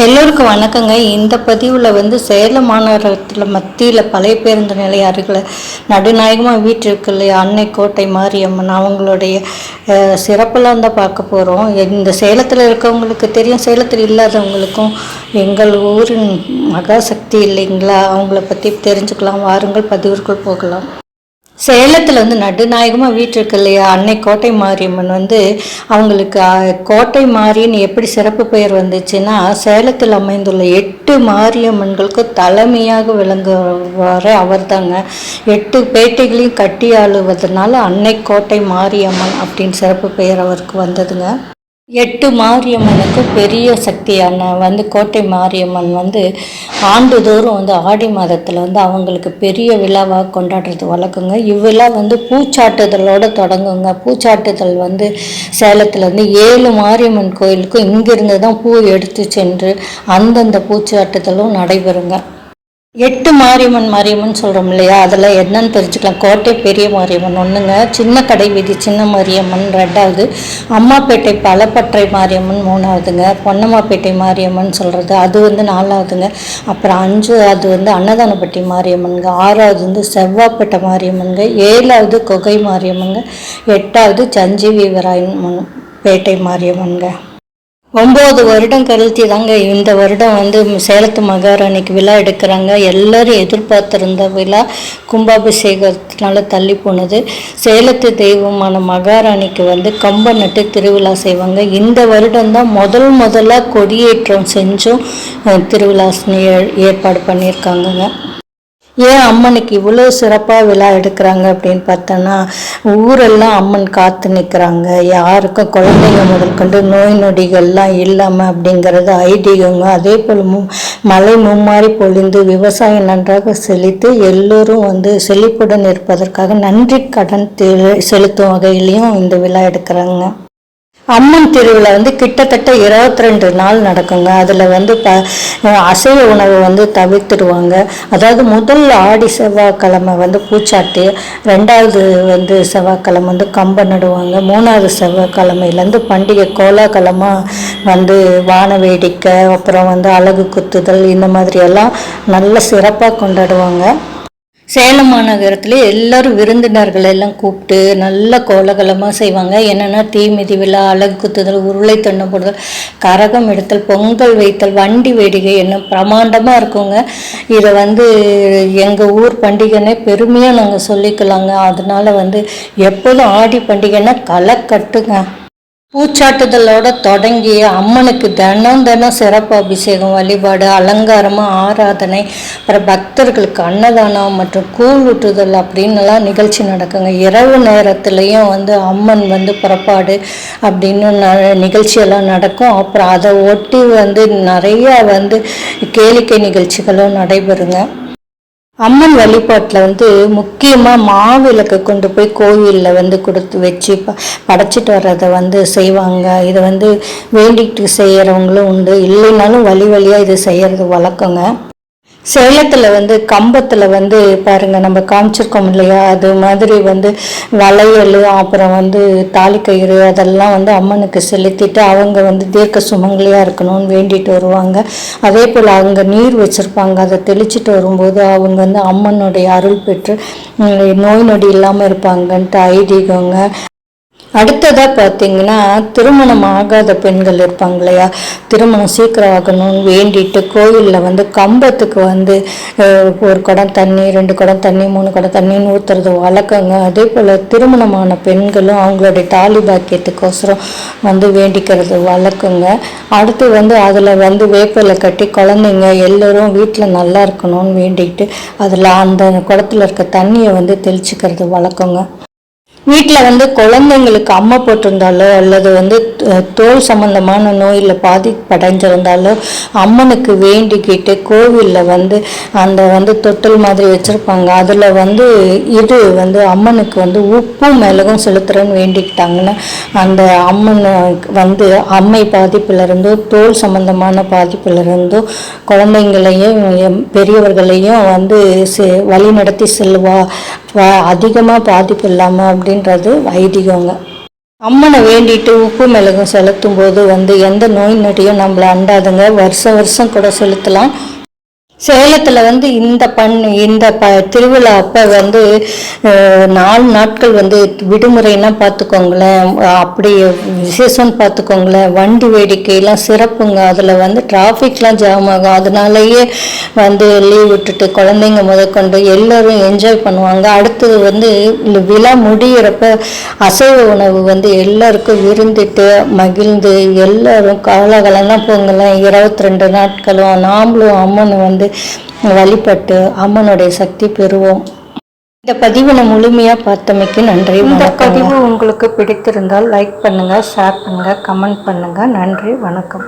எல்லோருக்கும் வணக்கங்க. இந்த பதிவில் சேலம் மாநகரத்தில் மத்தியில் பழைய பேருந்து நிலைய அருகில் நடுநாயகமாக வீட்டு இருக்கு இல்லையா, அன்னை கோட்டை மாரியம்மன் அவங்களுடைய சிறப்பெல்லாம் தான் பார்க்க போகிறோம். இந்த சேலத்தில் இருக்கவங்களுக்கு தெரியும், சேலத்தில் இல்லாதவங்களுக்கும் எங்கள் ஊரின் மகாசக்தி இல்லைங்களா, அவங்கள பற்றி தெரிஞ்சுக்கலாம். வாருங்கள், பதிவிற்குள் போகலாம். சேலத்தில் நடுநாயகமாக வீட்டு இருக்கு இல்லையா, அன்னை கோட்டை மாரியம்மன் அவங்களுக்கு கோட்டை மாரின்னு எப்படி சிறப்பு பெயர் வந்துச்சுன்னா, சேலத்தில் அமைந்துள்ள 8 மாரியம்மன்களுக்கு தலைமையாக விளங்குவார் அவர் தாங்க. 8 பேட்டைகளையும் கட்டி ஆளுவதனால அன்னை கோட்டை மாரியம்மன் அப்படின்னு சிறப்பு பெயர் அவருக்கு வந்ததுங்க. 8 மாரியம்மனுக்கு பெரிய சக்தியான கோட்டை மாரியம்மன் ஆண்டுதோறும் ஆடி மாதத்தில் அவங்களுக்கு பெரிய விழாவாக கொண்டாடுறது வழக்கங்க. இவ்விழா பூச்சாட்டுதலோடு தொடங்குங்க. பூச்சாட்டுதல் சேலத்தில் 7 மாரியம்மன் கோயிலுக்கும் இங்கிருந்து தான் பூ எடுத்து சென்று அந்தந்த பூச்சாட்டுதலும் நடைபெறுங்க. 8 மாரியம்மன் சொல்கிறோம் இல்லையா, அதில் என்னன்னு தெரிஞ்சுக்கலாம். கோட்டை பெரிய மாரியம்மன் ஒன்றுங்க, சின்ன கடை வீதி சின்ன மாரியம்மன் 2வது, அம்மாப்பேட்டை பலப்பற்றை மாரியம்மன் 3வதுங்க, பொன்னம்மாப்பேட்டை மாரியம்மன் சொல்கிறது அது 4வதுங்க. அப்புறம் 5வது அன்னதானப்பட்டி மாரியம்மனுங்க, 6வது செவ்வாப்பேட்டை மாரியம்மனுங்க, 7வது குகை மாரியம்மனுங்க, 8வது சஞ்சீவிவராயன் பேட்டை மாரியம்மனுங்க. 9 வருடம் கழித்து தாங்க இந்த வருடம் சேலத்து மகாராணிக்கு விழா எடுக்கிறாங்க. எல்லோரும் எதிர்பார்த்திருந்த விழா கும்பாபிஷேகத்தினால தள்ளி போனது. சேலத்து தெய்வமான மகாராணிக்கு கம்பம் நட்டு திருவிழா செய்வாங்க. இந்த வருடம்தான் முதலாக கொடியேற்றம் செஞ்சும் திருவிழா ஏற்பாடு பண்ணியிருக்காங்கங்க. ஏன் அம்மனுக்கு இவ்வளோ சிறப்பாக விழா எடுக்கிறாங்க அப்படின்னு பார்த்தோன்னா, ஊரெல்லாம் அம்மன் காத்து நிற்கிறாங்க. யாருக்கும் குழந்தைங்க முதல் கொண்டு நோய் நொடிகள்லாம் இல்லாமல் அப்படிங்கிறது ஐதீகங்க. அதே போல் மழை மும்மாறி பொழிந்து விவசாயம் நன்றாக செழித்து எல்லோரும் செழிப்புடன் இருப்பதற்காக நன்றி கடன் செலுத்தும் வகையிலையும் இந்த விழா எடுக்கிறாங்க. அம்மன் திருவிழா கிட்டத்தட்ட 22 நாள் நடக்குங்க. அதில் அசைவ உணவை தவிர்த்துடுவாங்க. அதாவது முதல் ஆடி செவ்வாய்க்கிழமை பூச்சாட்டு, 2வது செவ்வாய்க்கிழமை கம்பம் நடுவாங்க, 3வது செவ்வாய்க்கிழமையிலேருந்து பண்டிகை கோலாகலமாக வான வேடிக்கை, அப்புறம் அழகு குத்துதல், இந்த மாதிரியெல்லாம் நல்ல சிறப்பாக கொண்டாடுவாங்க. சேலம் மாநகரத்தில் எல்லோரும் விருந்தினர்கள் எல்லாம் கூப்பிட்டு நல்ல கோலாகலமாக செய்வாங்க. என்னென்னா தீமிதி விழா, அழகு குத்துதல், உருளை தண்ணம் போடுதல், கரகம் எடுத்தல், பொங்கல் வைத்தல், வண்டி வேடிக்கை என்ன பிரமாண்டமாக இருக்குங்க. இதை எங்கள் ஊர் பண்டிகைன்னே பெருமையாக நாங்கள் சொல்லிக்கலாங்க. அதனால் எப்போதும் ஆடி பண்டிகைன்னா களை கட்டுங்க. பூச்சாட்டுதலோட தொடங்கி அம்மனுக்கு தினம் சிறப்பு அபிஷேகம், வழிபாடு, அலங்காரமாக ஆராதனை, அப்புறம் பக்தர்களுக்கு அன்னதானம் மற்றும் கூழ் ஊட்டுதல் அப்படின்னுலாம் நிகழ்ச்சி நடக்குங்க. இரவு நேரத்துலையும் அம்மன் புறப்பாடு அப்படின்னு நிகழ்ச்சியெல்லாம் நடக்கும். அப்புறம் அதை ஒட்டி நிறையா கேளிக்கை நிகழ்ச்சிகளும் நடைபெறுங்க. அம்மன் வழிபாட்டில் முக்கியமாக மாவிளக்கு கொண்டு போய் கோவிலில் கொடுத்து வச்சு படைச்சிட்டு வர்றதை செய்வாங்க. இதை வேண்டிகிட்டு செய்கிறவங்களும் உண்டு, இல்லைனாலும் வழியாக இது செய்கிறது வழக்கங்க. சேலத்தில் கம்பத்தில் பாருங்கள், நம்ம காமிச்சிருக்கோம் இல்லையா, அது மாதிரி வளையல், அப்புறம் தாலிக்கயிறு, அதெல்லாம் அம்மனுக்கு செலுத்திட்டு அவங்க தீர்க்க சுமங்கலியாக இருக்கணும்னு வேண்டிட்டு வருவாங்க. அதே போல் அவங்க நீர் வச்சுருப்பாங்க, அதை தெளிச்சிட்டு வரும்போது அவங்க அம்மனுடைய அருள் பெற்று நோய் நொடி இல்லாமல் இருப்பாங்கன்ட்டு ஐதீகங்க. அடுத்ததாக பார்த்தீங்கன்னா, திருமணம் ஆகாத பெண்கள் இருப்பாங்க இல்லையா, திருமணம் சீக்கிரம் ஆகணும்னு வேண்டிட்டு கோவிலில் கம்பத்துக்கு ஒரு குடம் தண்ணி, 2 குடம் தண்ணி, 3 குடம் தண்ணின்னு ஊற்றுறது வழக்கங்க. அதே போல் திருமணமான பெண்களும் அவங்களுடைய தாலி பாக்கியத்துக்கோசரம் வேண்டிக்கிறது வழக்கங்க. அடுத்து அதில் வேப்பிலை கட்டி குழந்தைங்க எல்லோரும் வீட்டில் நல்லா இருக்கணும்னு வேண்டிக்கிட்டு அதில் அந்த குடத்தில் இருக்க தண்ணியை தெளிச்சுக்கிறது வழக்கங்க. வீட்டில் குழந்தைங்களுக்கு அம்மை போட்டிருந்தாலோ அல்லது தோல் சம்பந்தமான நோயில் பாதிப்படைஞ்சிருந்தாலோ அம்மனுக்கு வேண்டிக்கிட்டு கோவிலில் அந்த தொட்டில் மாதிரி வச்சுருப்பாங்க. அதில் இது அம்மனுக்கு உப்பும் மிளகும் செலுத்துறேன்னு வேண்டிக்கிட்டாங்கன்னா அந்த அம்மன் அம்மை பாதிப்பிலிருந்தோ தோல் சம்பந்தமான பாதிப்பிலிருந்தோ குழந்தைங்களையும் பெரியவர்களையும் வழி நடத்தி செல்வா, அதிகமாக பாதிப்பு இல்லாமல் அப்படின்றது ஐதீகங்க. அம்மனை வேண்டிட்டு உப்பு மிளகும் செலுத்தும் போது வந்து எந்த நோய் நொடியும் நம்மளை அண்டாதுங்க. வருஷம் வருஷம் கூட செலுத்தலாம். சேலத்தில் வந்து இந்த திருவிழா அப்போ வந்து 4 நாட்கள் வந்து விடுமுறைன்னா பார்த்துக்கோங்களேன், அப்படி விசேஷம்னு பார்த்துக்கோங்களேன். வண்டி வேடிக்கையெல்லாம் சிறப்புங்க. அதில் வந்து டிராஃபிக்லாம் ஜாம் ஆகும். அதனாலேயே வந்து லீவ் விட்டுட்டு குழந்தைங்க முதற்கொண்டு எல்லோரும் என்ஜாய் பண்ணுவாங்க. அடுத்தது வந்து இந்த விழா முடிகிறப்ப அசைவ உணவு வந்து எல்லாருக்கும் விருந்துட்டு மகிழ்ந்து எல்லோரும் காலகாலம்லாம் போங்களேன். 22 நாட்களும் நாமளும் அம்மனை வந்து வழிபட்டு அம்மனுடைய சக்தி பெறுவோம். இந்த பதிவை முழுமையாக பார்த்தமைக்கு நன்றி. இந்த பதிவு உங்களுக்கு பிடித்திருந்தால் லைக் பண்ணுங்கள், ஷேர் பண்ணுங்கள், கமெண்ட் பண்ணுங்கள். நன்றி, வணக்கம்.